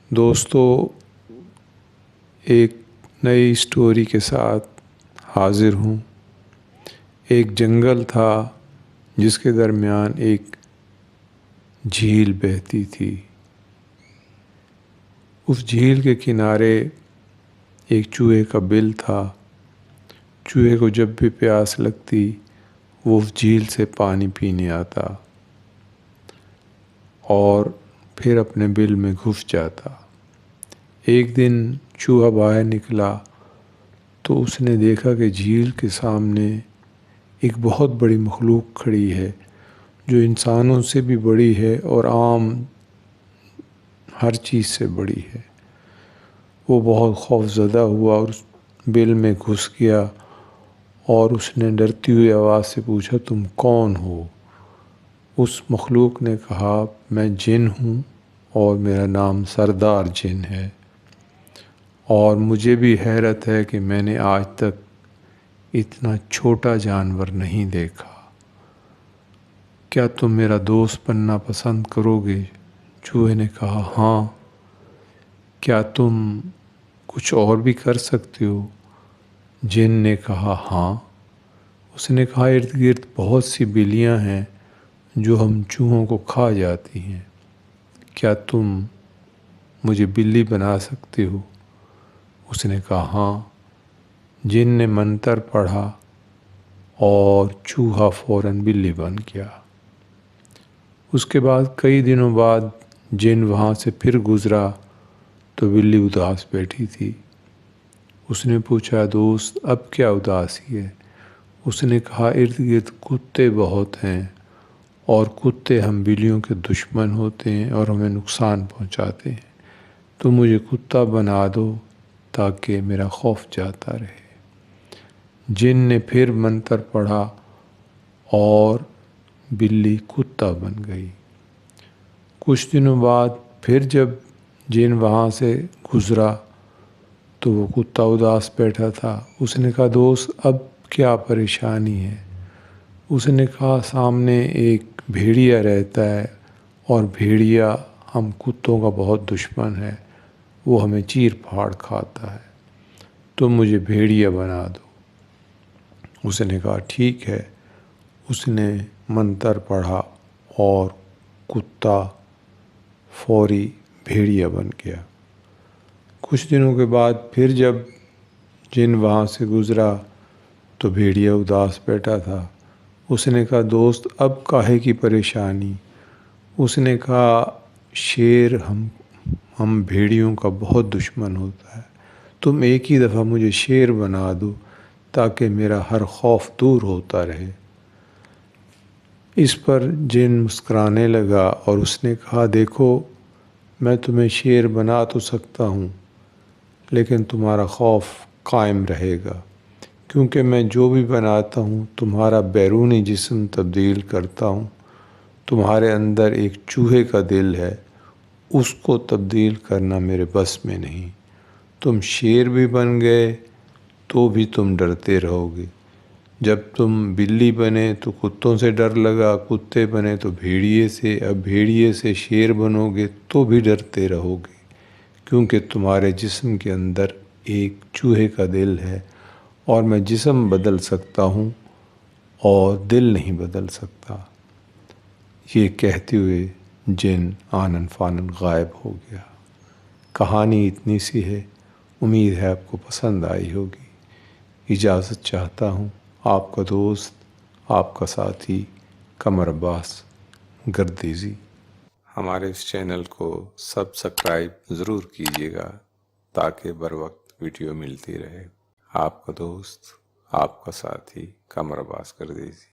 دوستو، ایک نئی سٹوری کے ساتھ حاضر ہوں۔ ایک جنگل تھا جس کے درمیان ایک جھیل بہتی تھی۔ اس جھیل کے کنارے ایک چوہے کا بل تھا۔ چوہے کو جب بھی پیاس لگتی وہ اس جھیل سے پانی پینے آتا اور پھر اپنے بل میں گھس جاتا۔ ایک دن چوہا باہر نکلا تو اس نے دیکھا کہ جھیل کے سامنے ایک بہت بڑی مخلوق کھڑی ہے جو انسانوں سے بھی بڑی ہے اور عام ہر چیز سے بڑی ہے۔ وہ بہت خوف زدہ ہوا اور اس بل میں گھس گیا اور اس نے ڈرتی ہوئی آواز سے پوچھا، تم کون ہو؟ اس مخلوق نے کہا، میں جن ہوں اور میرا نام سردار جن ہے، اور مجھے بھی حیرت ہے کہ میں نے آج تک اتنا چھوٹا جانور نہیں دیکھا۔ کیا تم میرا دوست بننا پسند کرو گے؟ چوہے نے کہا، ہاں۔ کیا تم کچھ اور بھی کر سکتے ہو؟ جن نے کہا، ہاں۔ اس نے کہا، ارد گرد بہت سی بلیاں ہیں جو ہم چوہوں کو کھا جاتی ہیں۔ کیا تم مجھے بلی بنا سکتے ہو؟ اس نے کہا، ہاں۔ جن نے منتر پڑھا اور چوہا فوراً بلی بن گیا۔ اس کے بعد کئی دنوں بعد جن وہاں سے پھر گزرا تو بلی اداس بیٹھی تھی۔ اس نے پوچھا، دوست اب کیا اداسی ہے؟ اس نے کہا، ارد گرد کتے بہت ہیں اور کتے ہم بلیوں کے دشمن ہوتے ہیں اور ہمیں نقصان پہنچاتے ہیں۔ تو مجھے کتا بنا دو تاکہ میرا خوف جاتا رہے۔ جن نے پھر منتر پڑھا اور بلی کتا بن گئی۔ کچھ دنوں بعد پھر جب جن وہاں سے گزرا تو وہ کتا اداس بیٹھا تھا۔ اس نے کہا، دوست اب کیا پریشانی ہے؟ اس نے کہا، سامنے ایک بھیڑیا رہتا ہے اور بھیڑیا ہم کتوں کا بہت دشمن ہے، وہ ہمیں چیر پھاڑ کھاتا ہے، تم مجھے بھیڑیا بنا دو۔ اس نے کہا، ٹھیک ہے۔ اس نے منتر پڑھا اور کتا فوری بھیڑیا بن گیا۔ کچھ دنوں کے بعد پھر جب جن وہاں سے گزرا تو بھیڑیا اداس بیٹھا تھا۔ اس نے کہا، دوست اب کاہے کی پریشانی؟ اس نے کہا، شیر ہم بھیڑیوں کا بہت دشمن ہوتا ہے، تم ایک ہی دفعہ مجھے شیر بنا دو تاکہ میرا ہر خوف دور ہوتا رہے۔ اس پر جن مسکرانے لگا اور اس نے کہا، دیکھو میں تمہیں شیر بنا تو سکتا ہوں لیکن تمہارا خوف قائم رہے گا، کیونکہ میں جو بھی بناتا ہوں تمہارا بیرونی جسم تبدیل کرتا ہوں۔ تمہارے اندر ایک چوہے کا دل ہے، اس کو تبدیل کرنا میرے بس میں نہیں۔ تم شیر بھی بن گئے تو بھی تم ڈرتے رہو گے۔ جب تم بلی بنے تو کتوں سے ڈر لگا، کتے بنے تو بھیڑیے سے، اب بھیڑیے سے شیر بنو گے تو بھی ڈرتے رہو گے، کیونکہ تمہارے جسم کے اندر ایک چوہے کا دل ہے اور میں جسم بدل سکتا ہوں اور دل نہیں بدل سکتا۔ یہ کہتے ہوئے جن آنن فانن غائب ہو گیا۔ کہانی اتنی سی ہے، امید ہے آپ کو پسند آئی ہوگی۔ اجازت چاہتا ہوں، آپ کا دوست، آپ کا ساتھی قمر عباس گردیزی۔ ہمارے اس چینل کو سبسکرائب ضرور کیجیے گا تاکہ بر وقت ویڈیو ملتی رہے۔ آپ کا دوست، آپ کا ساتھی قمر عباس گردیزی۔